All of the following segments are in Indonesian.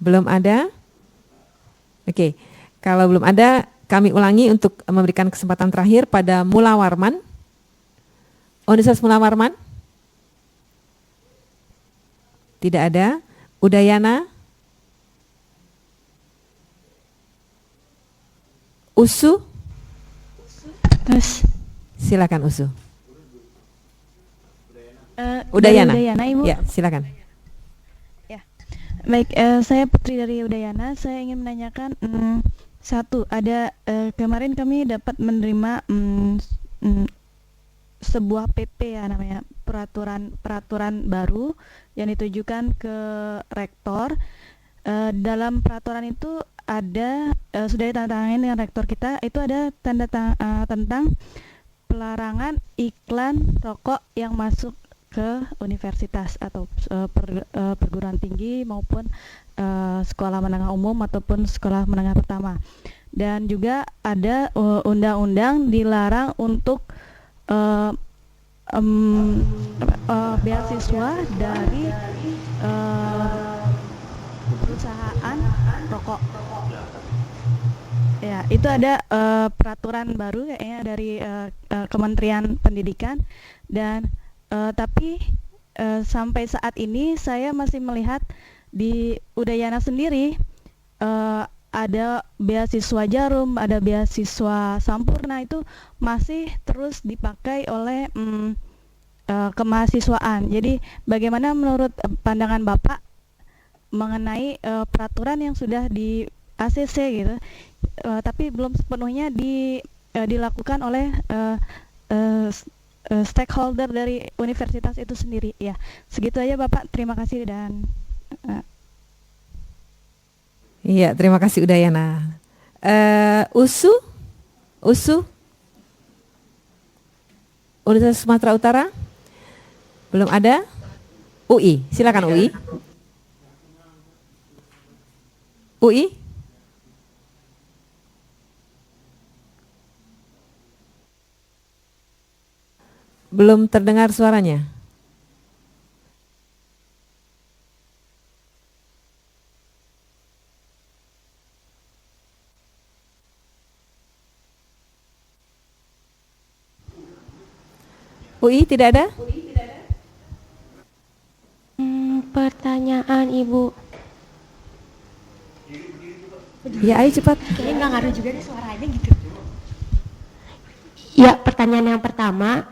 Belum ada? Oke, kalau belum ada, kami ulangi untuk memberikan kesempatan terakhir pada Mula Warman. Universitas Mula Warman? Tidak ada. Udayana? Usu? Silakan Usu. Udayana, Ibu. Ya, silakan. Ya. Baik, saya Putri dari Udayana. Saya ingin menanyakan satu, ada kemarin kami dapat menerima sebuah PP ya namanya peraturan baru yang ditujukan ke rektor. Dalam peraturan itu ada sudah ditandatangani dengan rektor kita, itu ada tentang pelarangan iklan rokok yang masuk ke universitas atau perguruan tinggi maupun sekolah menengah umum ataupun sekolah menengah pertama. Dan juga ada undang-undang dilarang untuk beasiswa dari perusahaan rokok. Ya, itu ada peraturan baru kayaknya dari Kementerian Pendidikan dan tapi sampai saat ini saya masih melihat di Udayana sendiri ada beasiswa Jarum, ada beasiswa Sampurna, itu masih terus dipakai oleh kemahasiswaan. Jadi bagaimana menurut pandangan Bapak mengenai peraturan yang sudah di ACC gitu, tapi belum sepenuhnya dilakukan oleh stakeholder dari universitas itu sendiri. Ya, segitu aja Bapak. Terima kasih dan Iya, terima kasih Udayana. Usu Universitas Sumatera Utara? Belum ada? UI, silakan UI. UI? Belum terdengar suaranya. UI tidak ada? Pertanyaan Ibu. Ya, ayo cepat. Kayaknya nggak ngaruh juga nih suaranya gitu. Ya, pertanyaan yang pertama,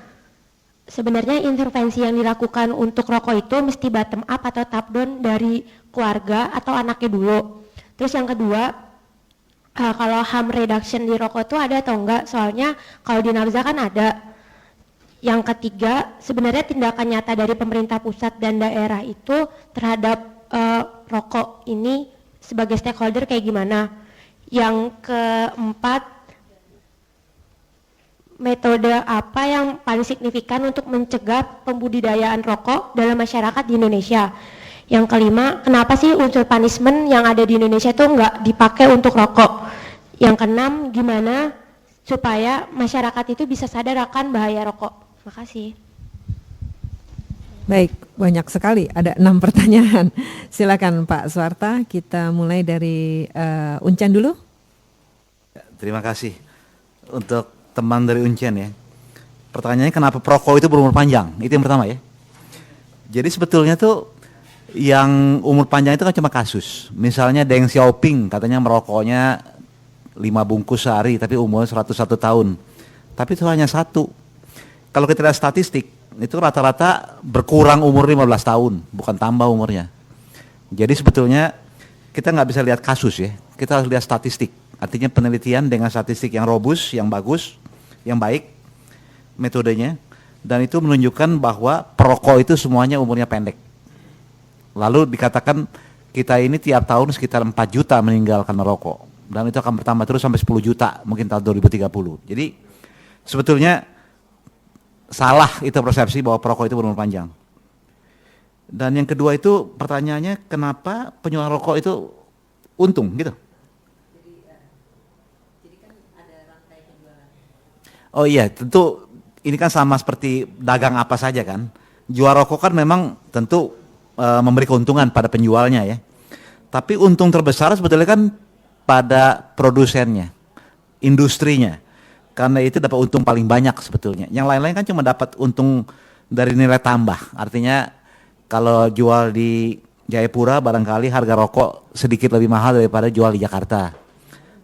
sebenarnya intervensi yang dilakukan untuk rokok itu mesti bottom up atau top down dari keluarga atau anaknya dulu. Terus yang kedua, kalau harm reduction di rokok itu ada atau enggak? Soalnya kalau di nafza kan ada. Yang ketiga, sebenarnya tindakan nyata dari pemerintah pusat dan daerah itu terhadap rokok ini sebagai stakeholder kayak gimana? Yang keempat, metode apa yang paling signifikan untuk mencegah pembudidayaan rokok dalam masyarakat di Indonesia? Yang kelima, kenapa sih unsur punishment yang ada di Indonesia itu nggak dipakai untuk rokok? Yang keenam, gimana supaya masyarakat itu bisa sadar akan bahaya rokok? Terima kasih. Baik, banyak sekali, ada 6 pertanyaan. Silakan Pak Suarta, kita mulai dari Uncen dulu. Terima kasih untuk teman dari Uncen ya. Pertanyaannya kenapa perokok itu berumur panjang? Itu yang pertama ya. Jadi sebetulnya tuh yang umur panjang itu kan cuma kasus. Misalnya Deng Xiaoping katanya merokoknya 5 bungkus sehari tapi umurnya 101 tahun. Tapi itu hanya satu. Kalau kita lihat statistik, itu rata-rata berkurang umur 15 tahun, bukan tambah umurnya. Jadi sebetulnya kita nggak bisa lihat kasus ya, kita harus lihat statistik. Artinya penelitian dengan statistik yang robust, yang bagus, yang baik metodenya. Dan itu menunjukkan bahwa perokok itu semuanya umurnya pendek. Lalu dikatakan kita ini tiap tahun sekitar 4 juta meninggal karena rokok. Dan itu akan bertambah terus sampai 10 juta mungkin tahun 2030. Jadi sebetulnya salah itu persepsi bahwa perokok itu berumur panjang. Dan yang kedua itu pertanyaannya kenapa penjualan rokok itu untung gitu? Jadi kan ada rantai penjualan. Oh iya, tentu ini kan sama seperti dagang apa saja kan. Jual rokok kan memang tentu memberi keuntungan pada penjualnya ya. Tapi untung terbesar sebetulnya kan pada produsennya, industrinya. Karena itu dapat untung paling banyak sebetulnya. Yang lain-lain kan cuma dapat untung dari nilai tambah. Artinya kalau jual di Jayapura barangkali harga rokok sedikit lebih mahal daripada jual di Jakarta.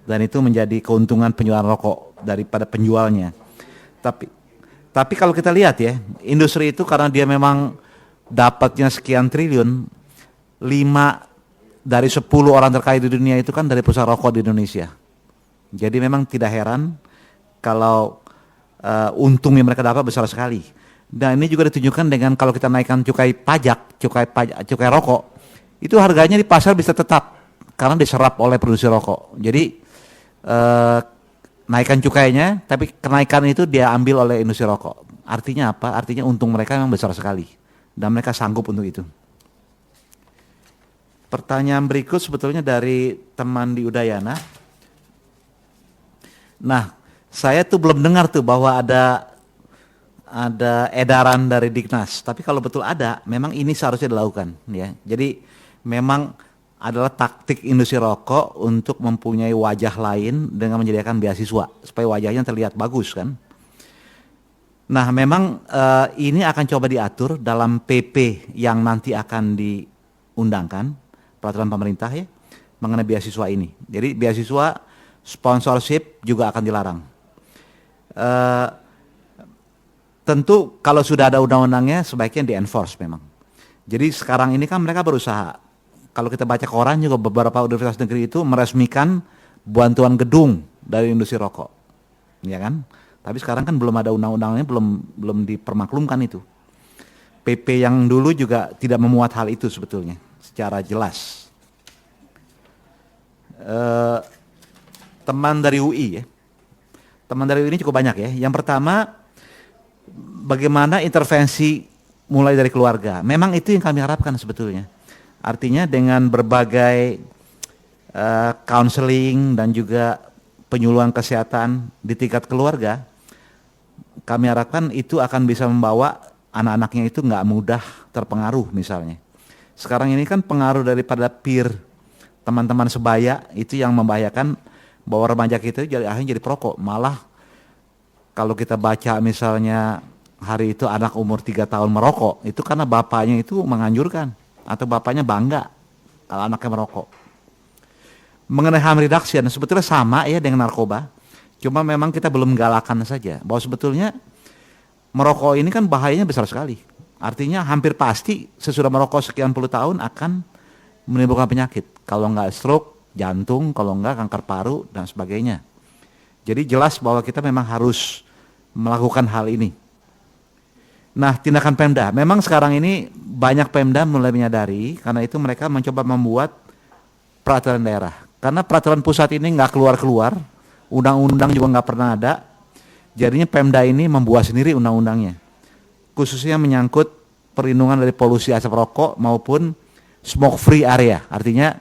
Dan itu menjadi keuntungan penjualan rokok daripada penjualnya. Tapi kalau kita lihat ya, industri itu karena dia memang dapatnya sekian triliun, 5 dari 10 orang terkaya di dunia itu kan dari perusahaan rokok di Indonesia. Jadi memang tidak heran kalau untung yang mereka dapat besar sekali. Dan ini juga ditunjukkan dengan kalau kita naikkan cukai rokok, itu harganya di pasar bisa tetap karena diserap oleh produksi rokok. Jadi naikkan cukainya, tapi kenaikan itu dia ambil oleh industri rokok. Artinya apa? Artinya untung mereka memang besar sekali dan mereka sanggup untuk itu. Pertanyaan berikut sebetulnya dari teman di Udayana. Nah, saya tuh belum dengar tuh bahwa ada edaran dari Dignas. Tapi kalau betul ada, memang ini seharusnya dilakukan, ya. Jadi memang adalah taktik industri rokok untuk mempunyai wajah lain dengan menyediakan beasiswa supaya wajahnya terlihat bagus kan. Nah, memang ini akan coba diatur dalam PP yang nanti akan diundangkan. Peraturan pemerintah ya mengenai beasiswa ini. Jadi beasiswa sponsorship juga akan dilarang. Tentu kalau sudah ada undang-undangnya sebaiknya di-enforce memang. Jadi sekarang ini kan mereka berusaha. Kalau kita baca koran juga beberapa universitas negeri itu meresmikan bantuan gedung dari industri rokok. Ya kan? Tapi sekarang kan belum ada undang-undangnya, belum dipermaklumkan itu. PP yang dulu juga tidak memuat hal itu sebetulnya secara jelas. Teman dari UI ya, teman dari UI ini cukup banyak ya. Yang pertama, bagaimana intervensi mulai dari keluarga. Memang itu yang kami harapkan sebetulnya. Artinya dengan berbagai counseling dan juga penyuluhan kesehatan di tingkat keluarga, kami harapkan itu akan bisa membawa anak-anaknya itu nggak mudah terpengaruh misalnya. Sekarang ini kan pengaruh daripada peer, teman-teman sebaya itu yang membahayakan bahwa remaja kita akhirnya jadi perokok. Malah kalau kita baca misalnya hari itu anak umur 3 tahun merokok, itu karena bapaknya itu menganjurkan atau bapaknya bangga kalau anaknya merokok. Mengenai harm reduction sebetulnya sama ya dengan narkoba, cuma memang kita belum galakan saja bahwa sebetulnya merokok ini kan bahayanya besar sekali. Artinya hampir pasti sesudah merokok sekian puluh tahun akan menimbulkan penyakit. Kalau enggak stroke, jantung, kalau enggak kanker paru dan sebagainya. Jadi jelas bahwa kita memang harus melakukan hal ini. Nah, tindakan Pemda, memang sekarang ini banyak Pemda mulai menyadari, karena itu mereka mencoba membuat peraturan daerah. Karena peraturan pusat ini nggak keluar-keluar, undang-undang juga nggak pernah ada, jadinya Pemda ini membuat sendiri undang-undangnya. Khususnya menyangkut perlindungan dari polusi asap rokok maupun smoke free area, artinya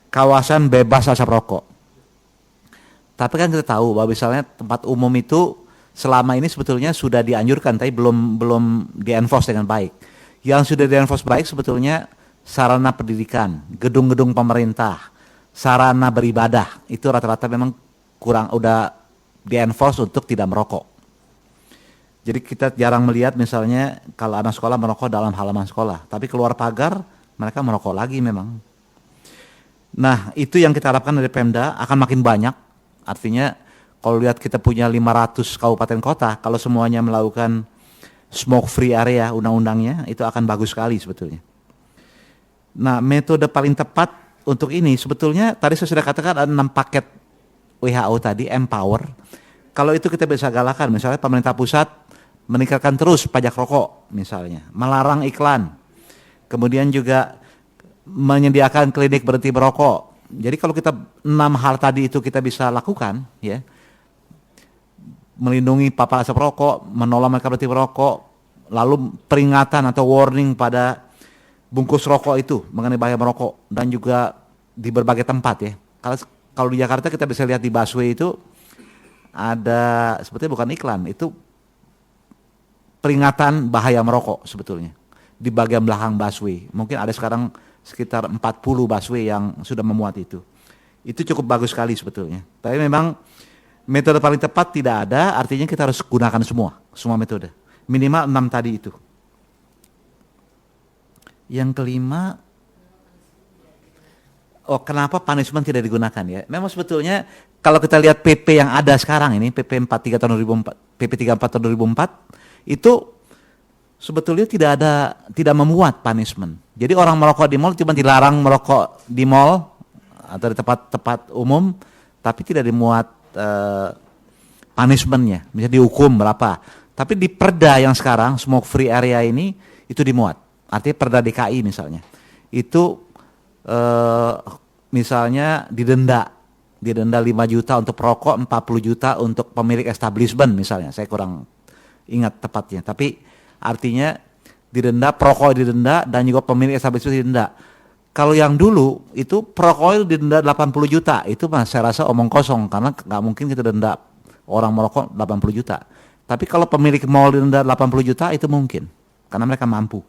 kawasan bebas asap rokok. Tapi kan kita tahu bahwa misalnya tempat umum itu selama ini sebetulnya sudah dianjurkan, tapi belum di-enforce dengan baik. Yang sudah di-enforce baik sebetulnya sarana pendidikan, gedung-gedung pemerintah, sarana beribadah, itu rata-rata memang kurang udah di-enforce untuk tidak merokok. Jadi kita jarang melihat misalnya kalau anak sekolah merokok dalam halaman sekolah, tapi keluar pagar mereka merokok lagi memang. Nah, itu yang kita harapkan dari Pemda akan makin banyak. Artinya kalau lihat kita punya 500 kabupaten kota, kalau semuanya melakukan smoke free area undang-undangnya, itu akan bagus sekali sebetulnya. Nah, metode paling tepat untuk ini sebetulnya tadi saya sudah katakan ada 6 paket WHO tadi, empower. Kalau itu kita bisa galakan, misalnya pemerintah pusat meningkatkan terus pajak rokok misalnya, melarang iklan, kemudian juga menyediakan klinik berhenti merokok. Jadi kalau kita 6 hal tadi itu kita bisa lakukan, ya, melindungi paparan asap rokok, menolong mereka berhenti merokok, lalu peringatan atau warning pada bungkus rokok itu mengenai bahaya merokok, dan juga di berbagai tempat ya. Kalau di Jakarta kita bisa lihat di busway itu ada sebetulnya bukan iklan, itu peringatan bahaya merokok sebetulnya di bagian belakang busway. Mungkin ada sekarang sekitar 40 busway yang sudah memuat itu. Itu cukup bagus sekali sebetulnya. Tapi memang metode paling tepat tidak ada, artinya kita harus gunakan semua metode. Minimal 6 tadi itu. Yang kelima, kenapa punishment tidak digunakan ya? Memang sebetulnya kalau kita lihat PP yang ada sekarang ini, PP 43 tahun 2004, PP 34 tahun 2004, itu sebetulnya tidak memuat punishment. Jadi orang merokok di mall cuma dilarang merokok di mall atau di tempat-tempat umum, tapi tidak dimuat punishmentnya, misalnya dihukum berapa. Tapi di perda yang sekarang smoke free area ini itu dimuat. Artinya perda DKI misalnya, itu misalnya didenda 5 juta untuk perokok, 40 juta untuk pemilik establishment misalnya. Saya kurang ingat tepatnya. Tapi artinya didenda, perokok didenda dan juga pemilik establishment didenda. Kalau yang dulu itu perokok didenda 80 juta, itu saya rasa omong kosong karena nggak mungkin kita denda orang merokok 80 juta. Tapi kalau pemilik mall didenda 80 juta itu mungkin karena mereka mampu.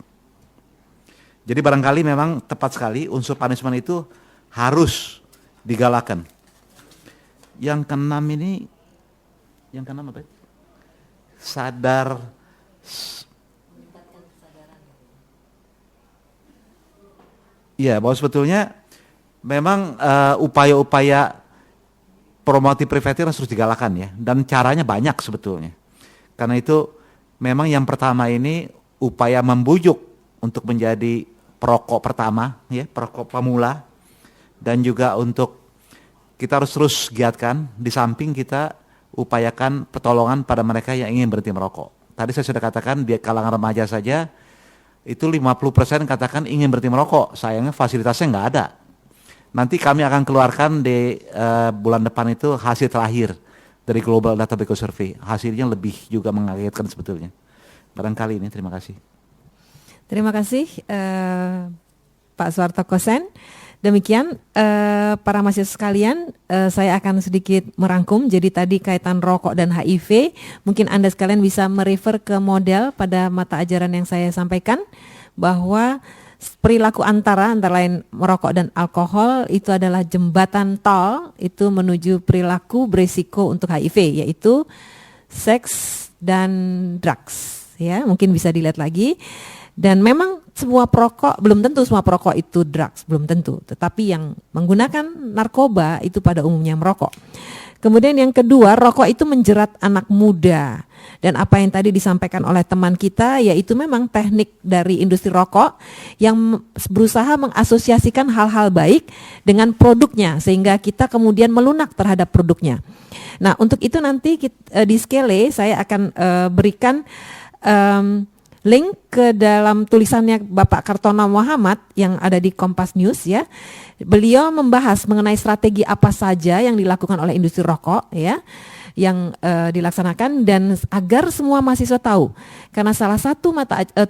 Jadi barangkali memang tepat sekali unsur punishment itu harus digalakan. Yang keenam ini, yang keenam apa? Sadar. Iya, bahwa sebetulnya memang upaya-upaya promotif preventif harus digalakan ya, dan caranya banyak sebetulnya. Karena itu memang yang pertama ini upaya membujuk untuk menjadi perokok pertama, ya, perokok pemula, dan juga untuk kita harus terus giatkan di samping kita upayakan pertolongan pada mereka yang ingin berhenti merokok. Tadi saya sudah katakan di kalangan remaja saja itu 50% katakan ingin berhenti merokok, sayangnya fasilitasnya nggak ada. Nanti kami akan keluarkan di bulan depan itu hasil terakhir dari Global Data Beko Survey. Hasilnya lebih juga mengagetkan sebetulnya. Barangkali ini, terima kasih. Terima kasih Pak Suharto Kosen. Demikian para mahasiswa sekalian, saya akan sedikit merangkum. Jadi tadi kaitan rokok dan HIV, mungkin Anda sekalian bisa merefer ke model pada mata ajaran yang saya sampaikan, bahwa perilaku antara lain merokok dan alkohol itu adalah jembatan tol itu menuju perilaku berisiko untuk HIV, yaitu seks dan drugs. Ya, mungkin bisa dilihat lagi. Dan memang semua perokok, belum tentu semua perokok itu drugs, belum tentu. Tetapi yang menggunakan narkoba itu pada umumnya merokok. Kemudian yang kedua, rokok itu menjerat anak muda. Dan apa yang tadi disampaikan oleh teman kita, yaitu memang teknik dari industri rokok yang berusaha mengasosiasikan hal-hal baik dengan produknya, sehingga kita kemudian melunak terhadap produknya. Nah, untuk itu nanti di Skele saya akan berikan link ke dalam tulisannya Bapak Kartono Muhammad yang ada di Kompas News ya. Beliau membahas mengenai strategi apa saja yang dilakukan oleh industri rokok ya, yang dilaksanakan, dan agar semua mahasiswa tahu. Karena salah satu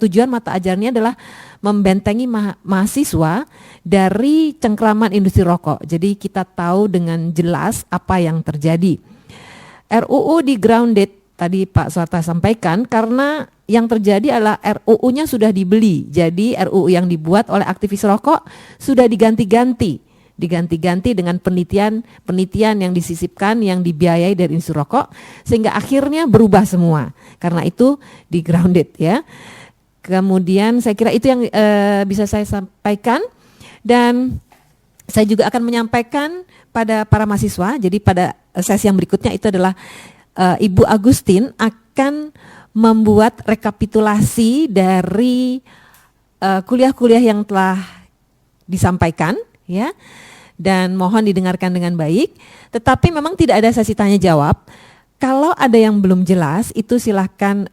tujuan mata ajarnya adalah membentengi mahasiswa dari cengkraman industri rokok. Jadi kita tahu dengan jelas apa yang terjadi. RUU di grounded tadi Pak Suharto sampaikan karena yang terjadi adalah RUU-nya sudah dibeli. Jadi RUU yang dibuat oleh aktivis rokok sudah diganti-ganti dengan penelitian yang disisipkan, yang dibiayai dari industri rokok, sehingga akhirnya berubah semua. Karena itu di grounded ya. Kemudian saya kira itu yang bisa saya sampaikan, dan saya juga akan menyampaikan pada para mahasiswa. Jadi pada sesi yang berikutnya itu adalah Ibu Agustin akan membuat rekapitulasi dari kuliah-kuliah yang telah disampaikan ya, dan mohon didengarkan dengan baik. Tetapi memang tidak ada sesi tanya jawab. Kalau ada yang belum jelas itu silahkan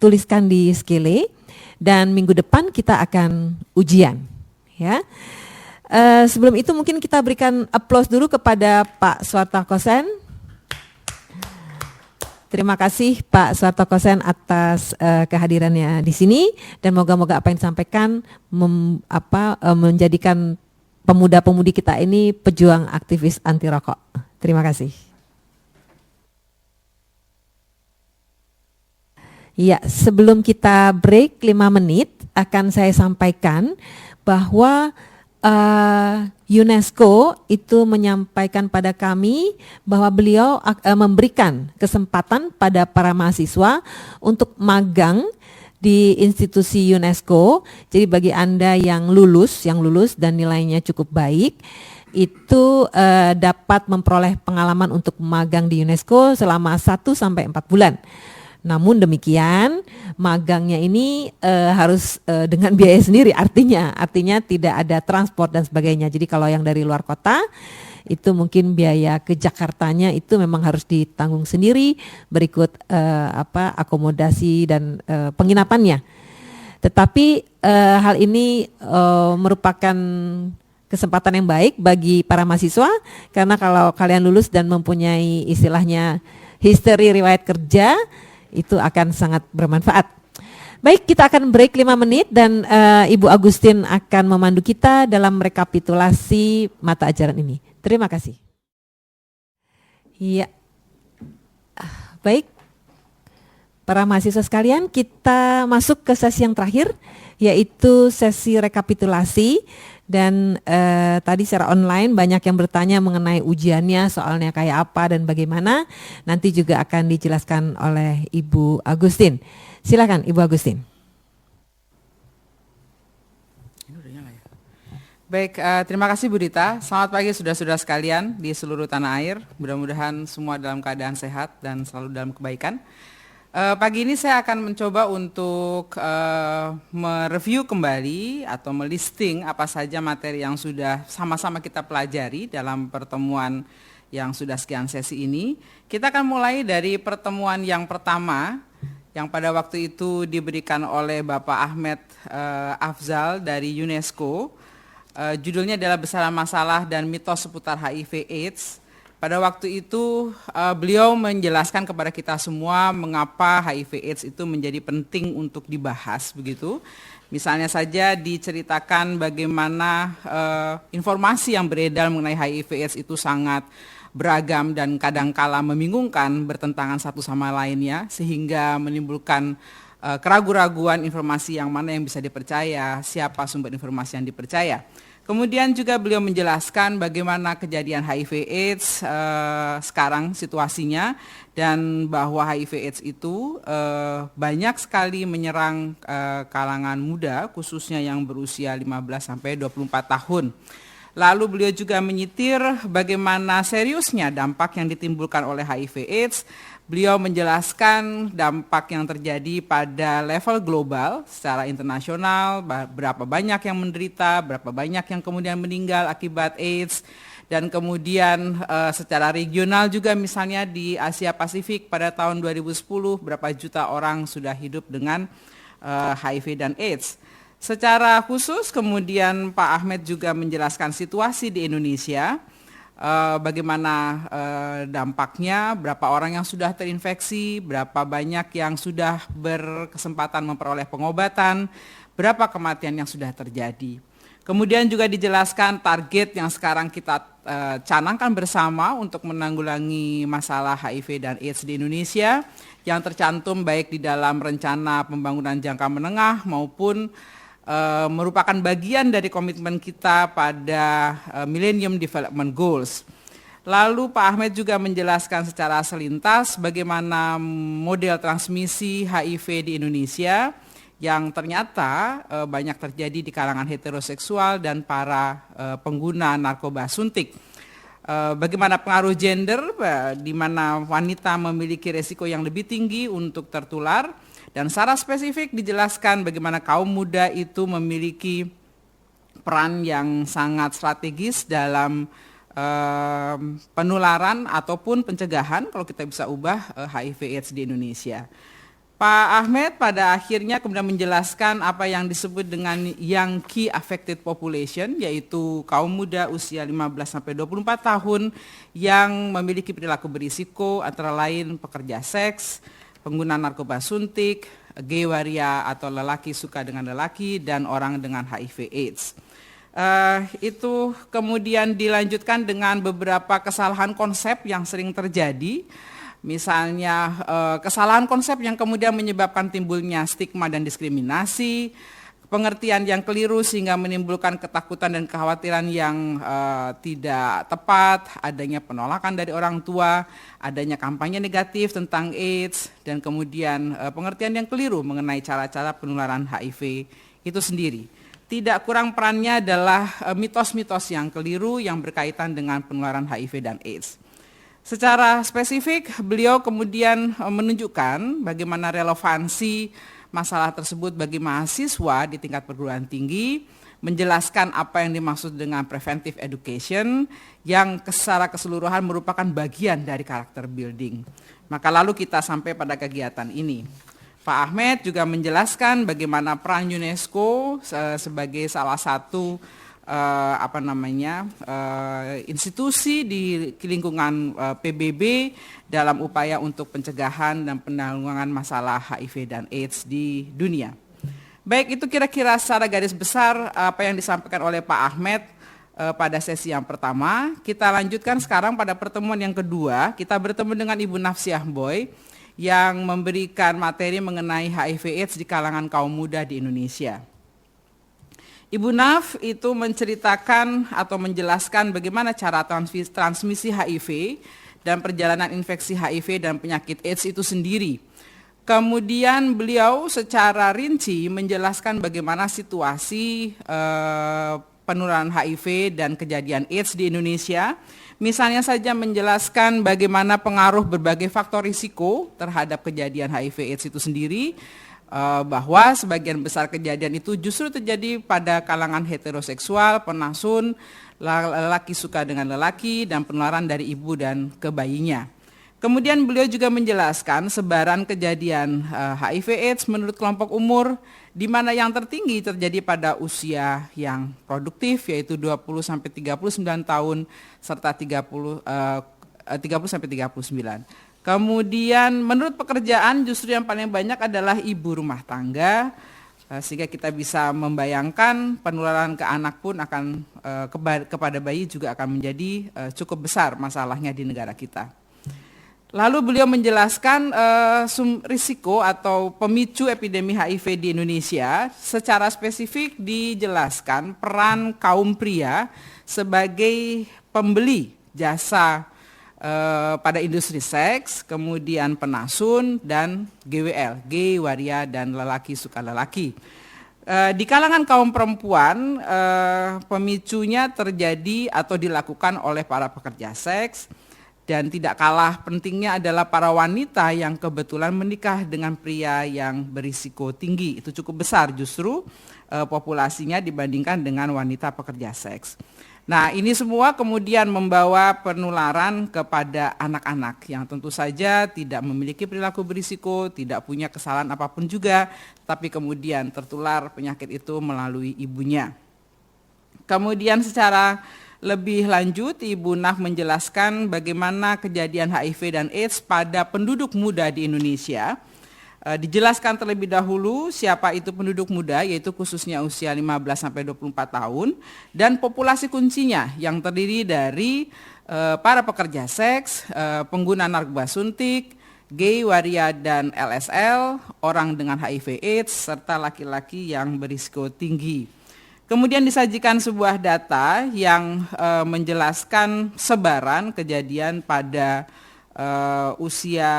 tuliskan di Skele, dan minggu depan kita akan ujian ya. Sebelum itu mungkin kita berikan aplaus dulu kepada Pak Suharto Kosen. Terima kasih Pak Suharto Kosen atas kehadirannya di sini, dan moga-moga apa yang disampaikan menjadikan pemuda-pemudi kita ini pejuang aktivis anti rokok. Terima kasih. Ya, sebelum kita break 5 menit akan saya sampaikan bahwa UNESCO itu menyampaikan pada kami bahwa beliau memberikan kesempatan pada para mahasiswa untuk magang di institusi UNESCO. Jadi bagi Anda yang lulus dan nilainya cukup baik, itu dapat memperoleh pengalaman untuk magang di UNESCO selama 1 sampai 4 bulan. Namun demikian, magangnya ini harus dengan biaya sendiri, artinya tidak ada transport dan sebagainya. Jadi kalau yang dari luar kota, itu mungkin biaya ke Jakartanya itu memang harus ditanggung sendiri, berikut akomodasi dan penginapannya. Tetapi hal ini merupakan kesempatan yang baik bagi para mahasiswa, karena kalau kalian lulus dan mempunyai istilahnya history riwayat kerja, itu akan sangat bermanfaat. Baik, kita akan break 5 menit dan Ibu Agustin akan memandu kita dalam rekapitulasi mata ajaran ini. Terima kasih. Iya. Baik. Para mahasiswa sekalian, kita masuk ke sesi yang terakhir, yaitu sesi rekapitulasi. Dan tadi secara online banyak yang bertanya mengenai ujiannya, soalnya kayak apa dan bagaimana. Nanti juga akan dijelaskan oleh Ibu Agustin. Silakan Ibu Agustin. Baik, terima kasih Bu Dita. Selamat pagi saudara-saudara sekalian di seluruh tanah air. Mudah-mudahan semua dalam keadaan sehat dan selalu dalam kebaikan. Pagi ini saya akan mencoba untuk mereview kembali atau melisting apa saja materi yang sudah sama-sama kita pelajari dalam pertemuan yang sudah sekian sesi ini. Kita akan mulai dari pertemuan yang pertama yang pada waktu itu diberikan oleh Bapak Ahmed Afzal dari UNESCO. Judulnya adalah Besaran Masalah dan Mitos Seputar HIV/AIDS. Pada waktu itu beliau menjelaskan kepada kita semua mengapa HIV/AIDS itu menjadi penting untuk dibahas begitu. Misalnya saja diceritakan bagaimana informasi yang beredar mengenai HIV/AIDS itu sangat beragam dan kadangkala membingungkan, bertentangan satu sama lainnya, sehingga menimbulkan keraguan-raguan informasi yang mana yang bisa dipercaya, siapa sumber informasi yang dipercaya. Kemudian juga beliau menjelaskan bagaimana kejadian HIV/AIDS sekarang situasinya, dan bahwa HIV/AIDS itu banyak sekali menyerang kalangan muda, khususnya yang berusia 15 sampai 24 tahun. Lalu beliau juga menyitir bagaimana seriusnya dampak yang ditimbulkan oleh HIV/AIDS. Beliau menjelaskan dampak yang terjadi pada level global secara internasional, berapa banyak yang menderita, berapa banyak yang kemudian meninggal akibat AIDS, dan kemudian secara regional juga misalnya di Asia Pasifik pada tahun 2010 berapa juta orang sudah hidup dengan HIV dan AIDS. Secara khusus kemudian Pak Ahmed juga menjelaskan situasi di Indonesia, bagaimana dampaknya, berapa orang yang sudah terinfeksi, berapa banyak yang sudah berkesempatan memperoleh pengobatan, berapa kematian yang sudah terjadi. Kemudian juga dijelaskan target yang sekarang kita canangkan bersama untuk menanggulangi masalah HIV dan AIDS di Indonesia, yang tercantum baik di dalam rencana pembangunan jangka menengah maupun merupakan bagian dari komitmen kita pada Millennium Development Goals. Lalu Pak Ahmed juga menjelaskan secara selintas bagaimana model transmisi HIV di Indonesia yang ternyata banyak terjadi di kalangan heteroseksual dan para pengguna narkoba suntik. Bagaimana pengaruh gender, di mana wanita memiliki resiko yang lebih tinggi untuk tertular, dan secara spesifik dijelaskan bagaimana kaum muda itu memiliki peran yang sangat strategis dalam penularan ataupun pencegahan, kalau kita bisa ubah, HIV/AIDS di Indonesia. Pak Ahmed pada akhirnya kemudian menjelaskan apa yang disebut dengan Young Key Affected Population, yaitu kaum muda usia 15-24 tahun yang memiliki perilaku berisiko, antara lain pekerja seks, pengguna narkoba suntik, gay waria atau lelaki suka dengan lelaki, dan orang dengan HIV/AIDS. Itu kemudian dilanjutkan dengan beberapa kesalahan konsep yang sering terjadi. Misalnya kesalahan konsep yang kemudian menyebabkan timbulnya stigma dan diskriminasi, pengertian yang keliru sehingga menimbulkan ketakutan dan kekhawatiran yang tidak tepat, adanya penolakan dari orang tua, adanya kampanye negatif tentang AIDS, dan kemudian pengertian yang keliru mengenai cara-cara penularan HIV itu sendiri. Tidak kurang perannya adalah mitos-mitos yang keliru yang berkaitan dengan penularan HIV dan AIDS. Secara spesifik, beliau kemudian menunjukkan bagaimana relevansi masalah tersebut bagi mahasiswa di tingkat perguruan tinggi, menjelaskan apa yang dimaksud dengan preventive education yang secara keseluruhan merupakan bagian dari karakter building. Maka lalu kita sampai pada kegiatan ini. Pak Ahmed juga menjelaskan bagaimana peran UNESCO sebagai salah satu institusi di lingkungan PBB dalam upaya untuk pencegahan dan penanggulangan masalah HIV dan AIDS di dunia. Baik, itu kira-kira secara garis besar apa yang disampaikan oleh Pak Ahmed pada sesi yang pertama. Kita lanjutkan sekarang pada pertemuan yang kedua. Kita bertemu dengan Ibu Nafsiah Boy yang memberikan materi mengenai HIV AIDS di kalangan kaum muda di Indonesia. Ibu Naf itu menceritakan atau menjelaskan bagaimana cara transmisi HIV dan perjalanan infeksi HIV dan penyakit AIDS itu sendiri. Kemudian beliau secara rinci menjelaskan bagaimana situasi penularan HIV dan kejadian AIDS di Indonesia. Misalnya saja menjelaskan bagaimana pengaruh berbagai faktor risiko terhadap kejadian HIV AIDS itu sendiri, bahwa sebagian besar kejadian itu justru terjadi pada kalangan heteroseksual, penasun, lelaki suka dengan lelaki, dan penularan dari ibu dan ke bayinya. Kemudian beliau juga menjelaskan sebaran kejadian HIV AIDS menurut kelompok umur, di mana yang tertinggi terjadi pada usia yang produktif, yaitu 20-39 tahun, serta 30-39. Kemudian menurut pekerjaan justru yang paling banyak adalah ibu rumah tangga, sehingga kita bisa membayangkan penularan ke anak pun akan kepada bayi juga akan menjadi cukup besar masalahnya di negara kita. Lalu beliau menjelaskan risiko atau pemicu epidemi HIV di Indonesia. Secara spesifik dijelaskan peran kaum pria sebagai pembeli jasa pada industri seks, kemudian penasun, dan GWL, gay, waria, dan lelaki suka lelaki. Di kalangan kaum perempuan, pemicunya terjadi atau dilakukan oleh para pekerja seks, dan tidak kalah pentingnya adalah para wanita yang kebetulan menikah dengan pria yang berisiko tinggi. Itu cukup besar justru populasinya dibandingkan dengan wanita pekerja seks. Nah, ini semua kemudian membawa penularan kepada anak-anak yang tentu saja tidak memiliki perilaku berisiko, tidak punya kesalahan apapun juga, tapi kemudian tertular penyakit itu melalui ibunya. Kemudian secara lebih lanjut, Ibu Naf menjelaskan bagaimana kejadian HIV dan AIDS pada penduduk muda di Indonesia. Dijelaskan terlebih dahulu siapa itu penduduk muda, yaitu khususnya usia 15-24 tahun, dan populasi kuncinya yang terdiri dari para pekerja seks, pengguna narkoba suntik, gay, waria, dan LSL, orang dengan HIV AIDS, serta laki-laki yang berisiko tinggi. Kemudian disajikan sebuah data yang menjelaskan sebaran kejadian pada usia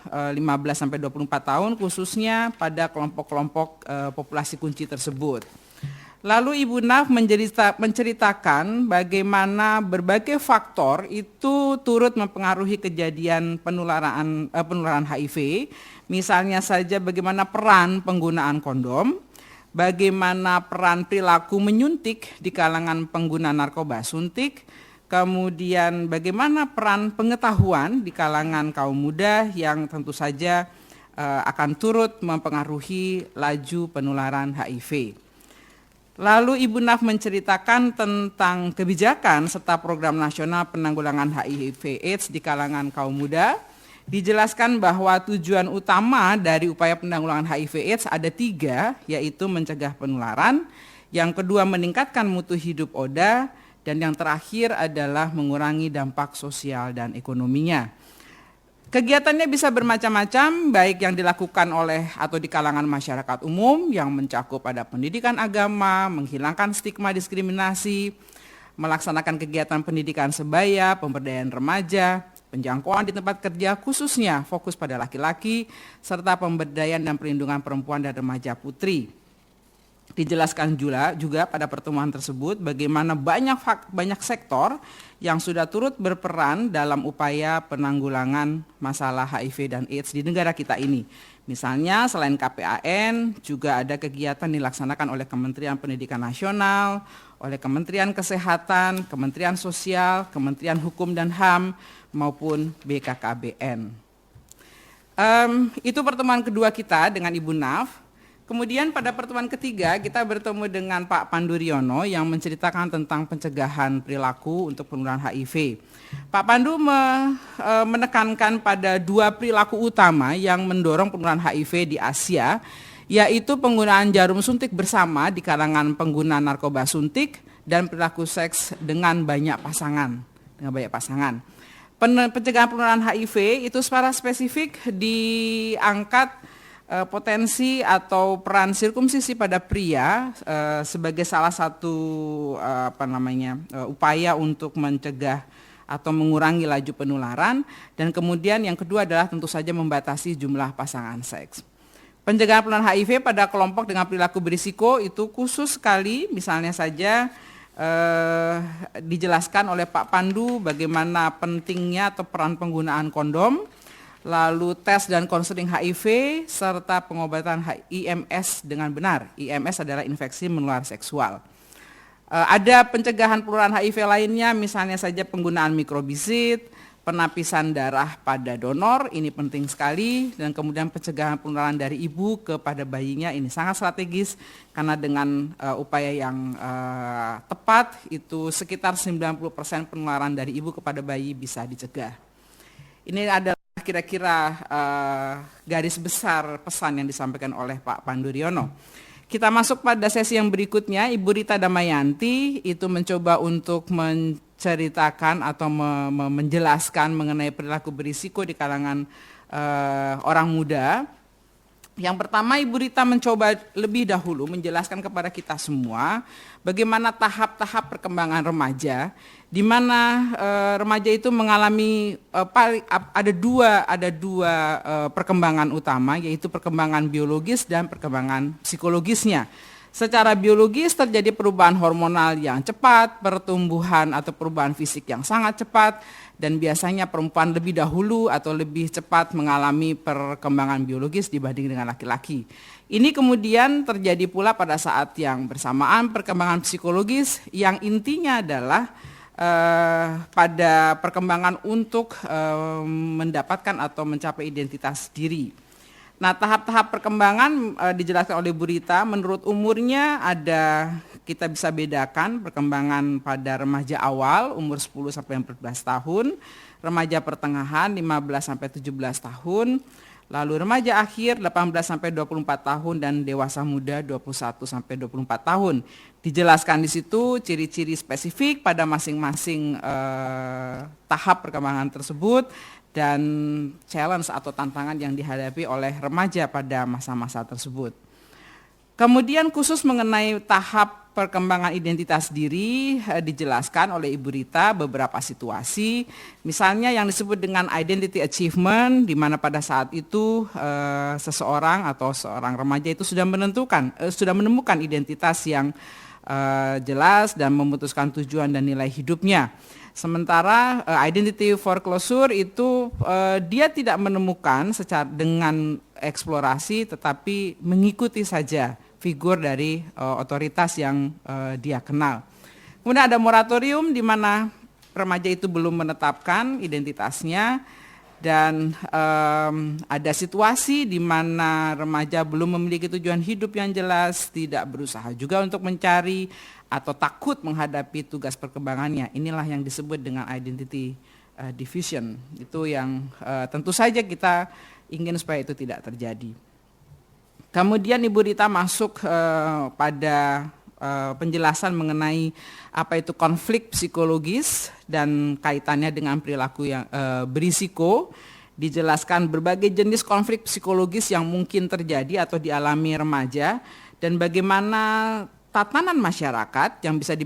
15-24 tahun, khususnya pada kelompok-kelompok populasi kunci tersebut. Lalu Ibu Naf menceritakan bagaimana berbagai faktor itu turut mempengaruhi kejadian penularan HIV, misalnya saja bagaimana peran penggunaan kondom, bagaimana peran perilaku menyuntik di kalangan pengguna narkoba suntik, kemudian bagaimana peran pengetahuan di kalangan kaum muda yang tentu saja akan turut mempengaruhi laju penularan HIV. Lalu Ibu Naf menceritakan tentang kebijakan serta program nasional penanggulangan HIV AIDS di kalangan kaum muda. Dijelaskan bahwa tujuan utama dari upaya penanggulangan HIV AIDS ada 3, yaitu mencegah penularan, yang kedua meningkatkan mutu hidup ODA, dan yang terakhir adalah mengurangi dampak sosial dan ekonominya. Kegiatannya bisa bermacam-macam, baik yang dilakukan oleh atau di kalangan masyarakat umum yang mencakup pada pendidikan agama, menghilangkan stigma diskriminasi, melaksanakan kegiatan pendidikan sebaya, pemberdayaan remaja, penjangkauan di tempat kerja khususnya fokus pada laki-laki, serta pemberdayaan dan perlindungan perempuan dan remaja putri. Dijelaskan juga pada pertemuan tersebut bagaimana banyak sektor yang sudah turut berperan dalam upaya penanggulangan masalah HIV dan AIDS di negara kita ini. Misalnya selain KPAN juga ada kegiatan dilaksanakan oleh Kementerian Pendidikan Nasional, oleh Kementerian Kesehatan, Kementerian Sosial, Kementerian Hukum dan HAM, maupun BKKBN. Itu pertemuan kedua kita dengan Ibu Naf. Kemudian pada pertemuan ketiga kita bertemu dengan Pak Pandu Riono yang menceritakan tentang pencegahan perilaku untuk penurunan HIV. Pak Pandu menekankan pada 2 perilaku utama yang mendorong penurunan HIV di Asia, yaitu penggunaan jarum suntik bersama di kalangan pengguna narkoba suntik dan perilaku seks dengan banyak pasangan. Pencegahan penurunan HIV itu secara spesifik diangkat potensi atau peran sirkumsisi pada pria sebagai salah satu upaya untuk mencegah atau mengurangi laju penularan, dan kemudian yang kedua adalah tentu saja membatasi jumlah pasangan seks. Pencegahan penurunan HIV pada kelompok dengan perilaku berisiko itu khusus sekali, misalnya saja dijelaskan oleh Pak Pandu bagaimana pentingnya atau peran penggunaan kondom, lalu tes dan konseling HIV, serta pengobatan IMS dengan benar. IMS adalah infeksi menular seksual. Ada pencegahan penularan HIV lainnya, misalnya saja penggunaan mikrobisit, penapisan darah pada donor, ini penting sekali, dan kemudian pencegahan penularan dari ibu kepada bayinya, ini sangat strategis, karena dengan upaya yang tepat, itu sekitar 90% penularan dari ibu kepada bayi bisa dicegah. Ini adalah kira-kira garis besar pesan yang disampaikan oleh Pak Pandu Riono. Kita masuk pada sesi yang berikutnya. Ibu Rita Damayanti itu mencoba untuk menceritakan atau menjelaskan mengenai perilaku berisiko di kalangan orang muda. Yang pertama, Ibu Rita mencoba lebih dahulu menjelaskan kepada kita semua bagaimana tahap-tahap perkembangan remaja, di mana remaja itu mengalami ada dua perkembangan utama, yaitu perkembangan biologis dan perkembangan psikologisnya. Secara biologis terjadi perubahan hormonal yang cepat, pertumbuhan atau perubahan fisik yang sangat cepat, dan biasanya perempuan lebih dahulu atau lebih cepat mengalami perkembangan biologis dibanding dengan laki-laki. Ini kemudian terjadi pula pada saat yang bersamaan perkembangan psikologis yang intinya adalah pada perkembangan untuk mendapatkan atau mencapai identitas diri. Nah, tahap-tahap perkembangan dijelaskan oleh Bu Rita, menurut umurnya ada, kita bisa bedakan perkembangan pada remaja awal umur 10 sampai 14 tahun, remaja pertengahan 15 sampai 17 tahun, lalu remaja akhir 18 sampai 24 tahun, dan dewasa muda 21 sampai 24 tahun. Dijelaskan di situ ciri-ciri spesifik pada masing-masing tahap perkembangan tersebut, dan challenge atau tantangan yang dihadapi oleh remaja pada masa-masa tersebut. Kemudian khusus mengenai tahap perkembangan identitas diri dijelaskan oleh Ibu Rita beberapa situasi, misalnya yang disebut dengan identity achievement, di mana pada saat itu seseorang atau seorang remaja itu sudah menemukan identitas yang jelas dan memutuskan tujuan dan nilai hidupnya. Sementara identity foreclosure itu dia tidak menemukan secara dengan eksplorasi, tetapi mengikuti saja figur dari otoritas yang dia kenal. Kemudian ada moratorium, di mana remaja itu belum menetapkan identitasnya, dan ada situasi di mana remaja belum memiliki tujuan hidup yang jelas, tidak berusaha juga untuk mencari atau takut menghadapi tugas perkembangannya. Inilah yang disebut dengan identity diffusion. Itu yang tentu saja kita ingin supaya itu tidak terjadi. Kemudian Ibu Rita masuk pada penjelasan mengenai apa itu konflik psikologis dan kaitannya dengan perilaku yang berisiko, dijelaskan berbagai jenis konflik psikologis yang mungkin terjadi atau dialami remaja dan bagaimana tatanan masyarakat yang bisa